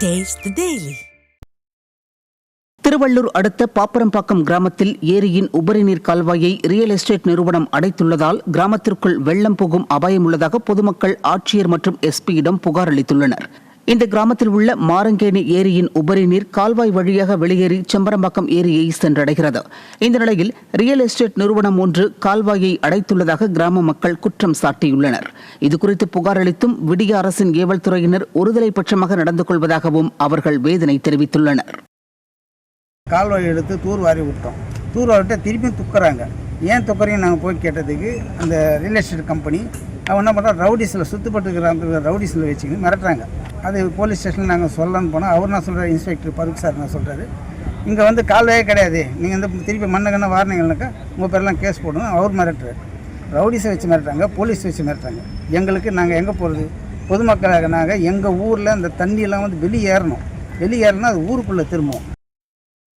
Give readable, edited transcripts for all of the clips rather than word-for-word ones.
Taste the Daily. Tiruvallur அடுத்த பாப்பரம்பாக்கம் கிராமத்தில் ஏரியின் உபரிநீர் கால்வாயை ரியல் எஸ்டேட் நிறுவனம் அடைத்துள்ளதால் கிராமத்திற்குள் வெள்ளம் புகும் அபாயம் உள்ளதாக பொதுமக்கள் ஆட்சியர் மற்றும் எஸ்பியிடம் புகார் அளித்துள்ளனர். இந்த கிராமத்தில் உள்ள மாரங்கேணி ஏரியின் உபரிநீர் கால்வாய் வழியாக வெளியேறி செம்பரம்பாக்கம் ஏரியை சென்றடைகிறது. இந்த நிலையில் ரியல் எஸ்டேட் நிறுவனம் ஒன்று கால்வாயை அடைத்துள்ளதாக கிராம மக்கள் குற்றம் சாட்டியுள்ளனர். இதுகுறித்து புகார் அளித்தும் விடிய அரசின் ஏவல் துறையினர் ஒருதலை பட்சமாக நடந்து கொள்வதாகவும் அவர்கள் வேதனை தெரிவித்துள்ளனர். கால்வாய் எடுத்து தூர்வாரி விட்டோம். தூர்வாரிட்ட திருப்பி துக்குறாங்க. ஏன் துக்குறீங்க நாங்கள் போய் கேட்டதுக்கு அந்த ரியல் எஸ்டேட் கம்பெனி அவன் என்ன பண்ணுறா, ரவுடிஸில் சுற்றுப்பட்டுக்கிற ரவுடிஸில் வச்சுக்கின்னு மிரட்டுறாங்க. அது போலீஸ் ஸ்டேஷனில் நாங்கள் சொல்லலான்னு போனால் அவர் நான் சொல்கிறார், இன்ஸ்பெக்டர் பருக் சார் நான் சொல்கிறாரு, இங்கே வந்து கால்வாயே கிடையாது, நீங்கள் வந்து திருப்பி மண்ணகண்ண வாரினீங்கன்னாக்கா உங்கள் பேரெல்லாம் கேஸ் போடணும் அவர் மிரட்டுறாரு. ரவுடிஸை வச்சு மிரட்டுறாங்க, போலீஸ் வச்சு மிரட்டுறாங்க. எங்களுக்கு நாங்கள் எங்கே போகிறது? பொதுமக்களாக நாங்கள் எங்கள் ஊரில் அந்த தண்ணியெல்லாம் வந்து வெளியேறணும் அது ஊருக்குள்ளே திரும்புவோம்.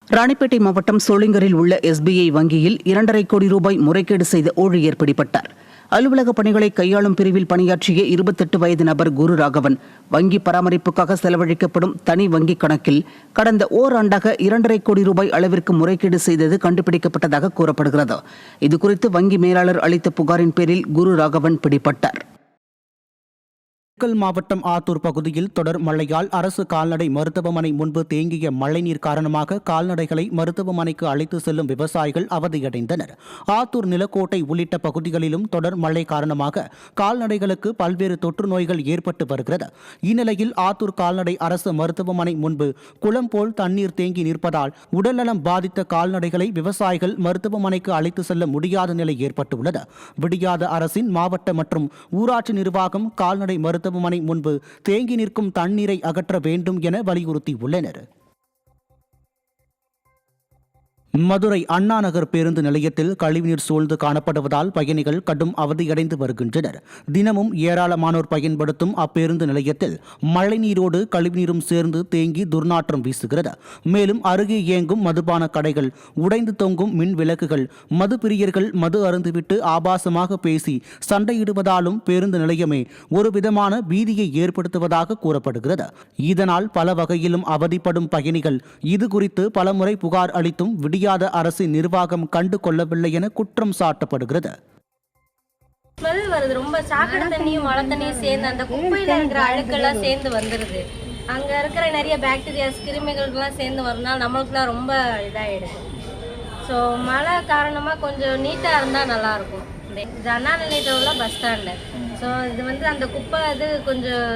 ராணிப்பேட்டை மாவட்டம் சோளிங்கரில் உள்ள SBI வங்கியில் 2.5 கோடி ரூபாய் முறைகேடு செய்த ஊழியர் பிடிபட்டார். அலுவலக பணிகளை கையாளும் பிரிவில் பணியாற்றிய 28 வயது நபர் குரு ராகவன் வங்கி பராமரிப்புக்காக செலவழிக்கப்படும் தனி வங்கி கணக்கில் கடந்த ஓராண்டாக 2.5 கோடி ரூபாய் அளவிற்கு முறைகேடு செய்தது கண்டுபிடிக்கப்பட்டதாக கூறப்படுகிறது. இதுகுறித்து வங்கி மேலாளர் அளித்த புகாரின் பேரில் குரு ராகவன் பிடிபட்டார். திண்டுக்கல் மாவட்டம் ஆத்தூர் பகுதியில் தொடர் மழையால் அரசு கால்நடை மருத்துவமனை முன்பு தேங்கிய மழைநீர் காரணமாக கால்நடைகளை மருத்துவமனைக்கு அழைத்து செல்லும் விவசாயிகள் அவதியடைந்தனர். ஆத்தூர் நிலக்கோட்டை உள்ளிட்ட பகுதிகளிலும் தொடர் மழை காரணமாக கால்நடைகளுக்கு பல்வேறு தொற்று நோய்கள் ஏற்பட்டு வருகிறது. இந்நிலையில் ஆத்தூர் கால்நடை அரசு மருத்துவமனை முன்பு குளம் போல் தண்ணீர் தேங்கி நிற்பதால் உடல்நலம் பாதித்த கால்நடைகளை விவசாயிகள் மருத்துவமனைக்கு அழைத்து செல்ல முடியாத நிலை ஏற்பட்டுள்ளது. விடியாத அரசின் மாவட்ட மற்றும் ஊராட்சி நிர்வாகம் கால்நடை மருத்துவமனை முன்பு தேங்கி நிற்கும் தண்ணீரை அகற்ற வேண்டும் என வலியுறுத்தியுள்ளனர். மதுரை அண்ணா நகர் பேருந்து நிலையத்தில் கழிவுநீர் சூழ்ந்து காணப்படுவதால் பயணிகள் கடும் அவதியடைந்து வருகின்றனர். தினமும் ஏராளமானோர் பயன்படுத்தும் அப்பேருந்து நிலையத்தில் மழைநீரோடு கழிவுநீரும் சேர்ந்து தேங்கி துர்நாற்றம் வீசுகிறது. மேலும் அருகே இயங்கும் மதுபான கடைகள், உடைந்து தொங்கும் மின் விளக்குகள், மது பிரியர்கள் மது அருந்துவிட்டு ஆபாசமாக பேசி சண்டையிடுவதாலும் பேருந்து நிலையமே ஒரு விதமான பீதியை ஏற்படுத்துவதாக கூறப்படுகிறது. இதனால் பல வகையிலும் அவதிப்படும் பயணிகள் இதுகுறித்து பலமுறை புகார் அளித்தும் விடிய அரசின் நிர்வாகம் கண்டு கொள்ளவில்லை என குற்றம் சாட்டப்படுகிறது. ஸ்மெல் வருது, ரொம்ப சாக்கடை தண்ணியும் மழை தண்ணியும் சேர்ந்து அந்த குப்பையில இருக்கிற அழுக்கெல்லாம் சேர்ந்து வந்துடுது. அங்க இருக்கிற நிறைய பாக்டீரியாஸ் கிருமிகள்லாம் சேர்ந்து வரனால நம்மளுக்குலாம் ரொம்ப இதாகிடுது. ஸோ மழை காரணமாக கொஞ்சம் நீட்டாக இருந்தால் நல்லாயிருக்கும். இந்த அண்ணா நிலையத்தில் உள்ள பஸ் ஸ்டாண்டு, ஸோ இது வந்து அந்த குப்பை இது கொஞ்சம்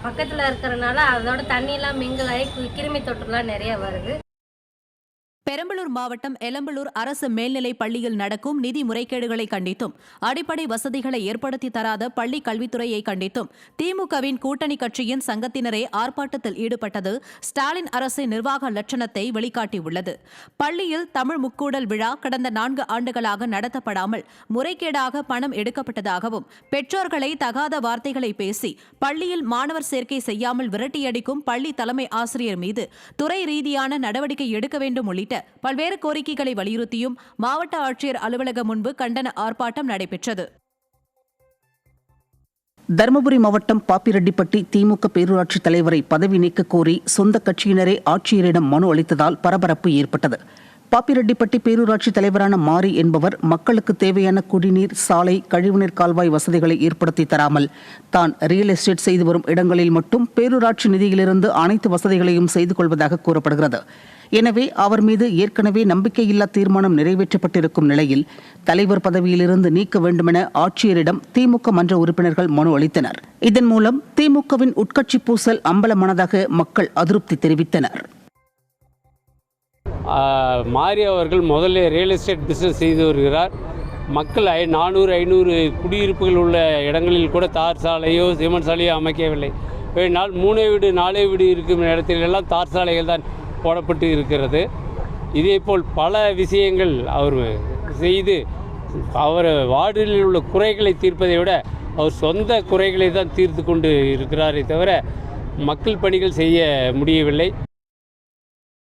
பக்கத்தில் இருக்கிறனால அதோட தண்ணியெல்லாம் மிங்கிள் ஆகி கிருமி தொற்றுலாம் நிறைய வருது. பெரம்பலூர் மாவட்டம் எலம்பலூர் அரசு மேல்நிலைப் பள்ளியில் நடக்கும் நிதி முறைகேடுகளை கண்டித்தும் அடிப்படை வசதிகளை ஏற்படுத்தி தராத பள்ளி கல்வித்துறையை கண்டித்தும் திமுகவின் கூட்டணி கட்சியின் சங்கத்தினரே ஆர்ப்பாட்டத்தில் ஈடுபட்டது ஸ்டாலின் அரசின் நிர்வாக லட்சணத்தை வெளிக்காட்டியுள்ளது. பள்ளியில் தமிழ் முக்கூடல் விழா கடந்த 4 ஆண்டுகளாக நடத்தப்படாமல் முறைகேடாக பணம் எடுக்கப்பட்டதாகவும், பெற்றோர்களை தகாத வார்த்தைகளை பேசி பள்ளியில் மாணவர் சேர்க்கை செய்யாமல் விரட்டியடிக்கும் பள்ளி தலைமை ஆசிரியர் மீது துறை ரீதியான நடவடிக்கை எடுக்க வேண்டும் உள்ளிட்ட பல்வேறு கோரிக்கைகளை வலியுறுத்தியும் மாவட்ட ஆட்சியர் அலுவலகம் முன்பு கண்டன ஆர்ப்பாட்டம் நடைபெற்றது. தருமபுரி மாவட்டம் பாப்பிரெட்டிப்பட்டி திமுக பேரூராட்சி தலைவரை பதவி நீக்க கோரி சொந்த கட்சியினரே ஆட்சியரிடம் மனு அளித்ததால் பரபரப்பு ஏற்பட்டது. பாப்பிரெட்டிப்பட்டி பேரூராட்சி தலைவரான மாரி என்பவர் மக்களுக்கு தேவையான குடிநீர், சாலை, கழிவுநீர் கால்வாய் வசதிகளை ஏற்படுத்தி தராமல் தான் ரியல் எஸ்டேட் செய்து வரும் இடங்களில் மட்டும் பேரூராட்சி நிதியிலிருந்து அனைத்து வசதிகளையும் செய்து கொள்வதாக கூறப்படுகிறது. எனவே அவர் மீது ஏற்கனவே நம்பிக்கையில்லா தீர்மானம் நிறைவேற்றப்பட்டிருக்கும் நிலையில் தலைவர் பதவியிலிருந்து நீக்க வேண்டுமென ஆட்சியரிடம் திமுக மன்ற உறுப்பினர்கள் மனு அளித்தனர். இதன் மூலம் திமுகவின் உட்கட்சி பூசல் அம்பலமானதாக மக்கள் அதிருப்தி தெரிவித்தனர். மாரி அவர்கள் முதல்ல ரியல் எஸ்டேட் பிஸ்னஸ் செய்து வருகிறார். மக்கள் 400-500 குடியிருப்புகள் உள்ள இடங்களில் கூட தார் சாலையோ சிமெண்ட் சாலையோ அமைக்கவில்லை. 3 வீடு 4 வீடு இருக்கும் இடத்திலெல்லாம் தார் சாலைகள் தான் போடப்பட்டு இருக்கிறது. இதேபோல் பல விஷயங்கள் அவர் செய்து அவர் வார்டில் உள்ள குறைகளை தீர்ப்பதை விட அவர் சொந்த குறைகளை தான் தீர்த்து கொண்டு இருக்கிறாரே தவிர மக்கள் பணிகள் செய்ய முடியவில்லை.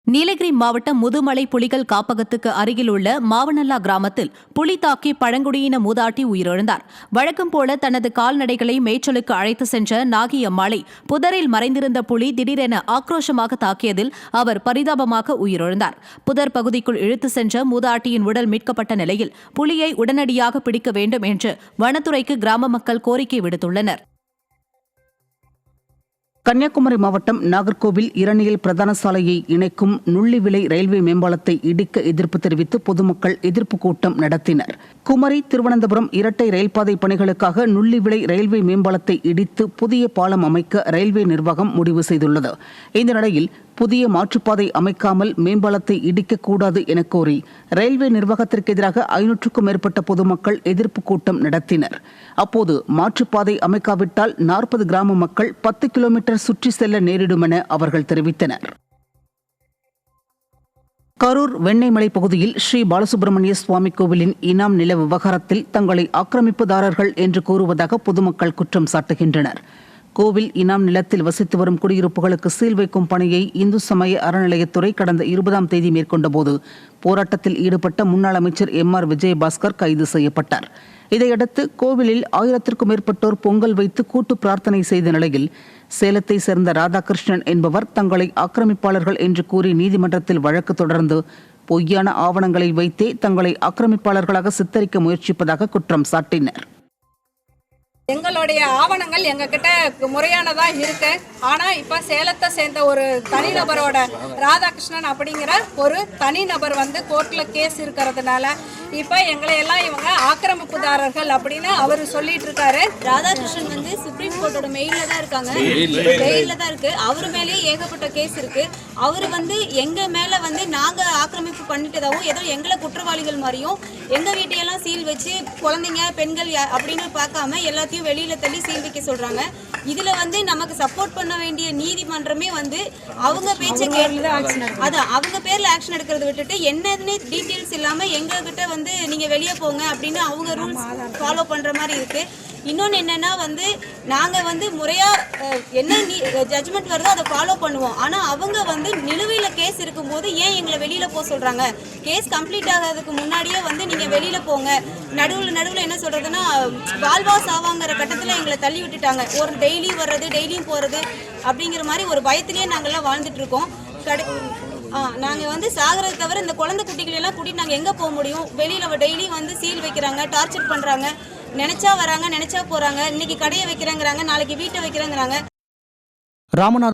நீலகிரி மாவட்டம் முதுமலை புலிகள் காப்பகத்துக்கு அருகில் உள்ள மாவனல்லா கிராமத்தில் புலி தாக்கி பழங்குடியின மூதாட்டி உயிரிழந்தார். வழக்கம் போல தனது கால்நடைகளை மேய்ச்சலுக்கு அழைத்து சென்ற நாகி அம்மாளை புதரில் மறைந்திருந்த புலி திடீரென ஆக்ரோஷமாக தாக்கியதில் அவர் பரிதாபமாக உயிரிழந்தார். புதர் பகுதிக்குள் இழுத்து சென்ற மூதாட்டியின் உடல் மீட்கப்பட்ட நிலையில் புலியை உடனடியாக பிடிக்க வேண்டும் என்று வனத்துறைக்கு கிராம மக்கள் கோரிக்கை விடுத்துள்ளனர். கன்னியாகுமரி மாவட்டம் நாகர்கோவில் இரணியல் பிரதான சாலையை இணைக்கும் நுள்ளிவிளை ரயில்வே மேம்பாலத்தை இடிக்க எதிர்ப்பு தெரிவித்து பொதுமக்கள் எதிர்ப்பு கூட்டம் நடத்தினர். குமரி திருவனந்தபுரம் இரட்டை ரயில்பாதை பணிகளுக்காக நுள்ளிவிளை ரயில்வே மேம்பாலத்தை இடித்து புதிய பாலம் அமைக்க ரயில்வே நிர்வாகம் முடிவு செய்துள்ளது. இந்த நிலையில் புதிய மாற்றுப்பாதை அமைக்காமல் மேம்பாலத்தை இடிக்கக்கூடாது என கோரி ரயில்வே நிர்வாகத்திற்கு எதிராக 500க்கும் மேற்பட்ட பொதுமக்கள் எதிர்ப்பு கூட்டம் நடத்தினர். அப்போது மாற்றுப்பாதை அமைக்காவிட்டால் 40 கிராம மக்கள் 10 கிலோமீட்டர் சுற்றி செல்ல நேரிடும் என அவர்கள் தெரிவித்தனர். கரூர் வெண்ணெய்மலை பகுதியில் ஸ்ரீ பாலசுப்பிரமணிய சுவாமி கோவிலின் இனாம் நில விவகாரத்தில் தங்களை ஆக்கிரமிப்புதாரர்கள் என்று கூறுவதாக பொதுமக்கள் குற்றம் சாட்டுகின்றனர். கோவில் இனாம் நிலத்தில் வசித்து வரும் குடியிருப்புகளுக்கு சீல் வைக்கும் பணியை இந்து சமய அறநிலையத்துறை கடந்த 20ஆம் தேதி மேற்கொண்டபோது போராட்டத்தில் ஈடுபட்ட முன்னாள் அமைச்சர் MR விஜயபாஸ்கர் கைது செய்யப்பட்டார். இதையடுத்து கோவிலில் 1000க்கும் மேற்பட்டோர் பொங்கல் வைத்து கூட்டு பிரார்த்தனை செய்த நிலையில் சேலத்தை சேர்ந்த ராதாகிருஷ்ணன் என்பவர் தங்களை ஆக்கிரமிப்பாளர்கள் என்று கூறி நீதிமன்றத்தில் வழக்கு தொடர்ந்து பொய்யான ஆவணங்களை வைத்தே தங்களை ஆக்கிரமிப்பாளர்களாக சித்தரிக்க முயற்சிப்பதாக குற்றம் சாட்டினர். எங்களுடைய ஆவணங்கள் எங்ககிட்ட முறையானதா இருக்கு. ஆனா இப்ப சேலத்தை சேர்ந்த ஒரு தனிநபரோட ராதாகிருஷ்ணன் அப்படிங்கிற ஒரு தனிநபர் கோர்ட்ல கேஸ் இருக்கிறதுனால இப்ப எங்களை எல்லாம் இவங்க ஆக்கிரமிப்புதாரர்கள் அப்படின்னு அவரு சொல்லிட்டு இருக்காரு. ராதாகிருஷ்ணன் சுப்ரீம் கோர்ட்டோட மெயில தான் இருக்காங்க, மெயில தான் இருக்கு. அவரு மேலேயே ஏகப்பட்ட கேஸ் இருக்கு. அவரு எங்க மேல நாங்க ஆக்கிரமிப்பு பண்ணிட்டதாவும் ஏதோ எங்களை குற்றவாளிகள் மாதிரியும் எங்க வீட்டையெல்லாம் சீல் வச்சு குழந்தைங்க பெண்கள் அப்படின்னு பார்க்காம எல்லாத்தையும் வெளியில தள்ளி சீல் வைக்க சொல்றாங்க. இதுல நமக்கு சப்போர்ட் பண்ண வேண்டிய நீதிமன்றமே அவங்க பேச்சை கேட்டு அவங்க பேர்ல ஆக்ஷன் எடுக்கிறத விட்டுட்டு என்னதுன்னு டீட்டெயில்ஸ் இல்லாம எங்க கிட்ட நீங்க வெளியே போங்க அப்படின்னு அவங்க ரூல்ஸ் ஃபாலோ பண்ற மாதிரி இருக்கு. இன்னொன்று என்னன்னா நாங்க முறையா என்ன ஜட்ஜ்மெண்ட் வருதோ அதை ஃபாலோ பண்ணுவோம். ஆனா அவங்க நிலுவையில கேஸ் இருக்கும்போது ஏன் எங்களை வெளியில போக சொல்றாங்க? கேஸ் கம்ப்ளீட் ஆகாததுக்கு முன்னாடியே நீங்க வெளியில போங்க. நடுவுல என்ன சொல்றதுன்னா வாழ்வா சாவாங்கிற கட்டத்துல எங்களை தள்ளி விட்டுட்டாங்க. ஒரு டெய்லி வர்றது டெய்லியும் போறது அப்படிங்கிற மாதிரி ஒரு பயத்திலேயே நாங்கெல்லாம் வாழ்ந்துட்டு இருக்கோம். நாங்க சாகரதை தவிர இந்த குழந்தை குட்டிகளை எல்லாம் கூட்டிட்டு நாங்க எங்க போக முடியும்? வெளியில டெய்லி சீல் வைக்கிறாங்க, டார்ச்சர் பண்றாங்க. நினைச்சா வராங்க, நினைச்சா போறாங்க. இன்னைக்கு கடையை வைக்கிறாங்கிறாங்க, நாளைக்கு வீட்டை வைக்கிறாங்கிறாங்க. ராமநாத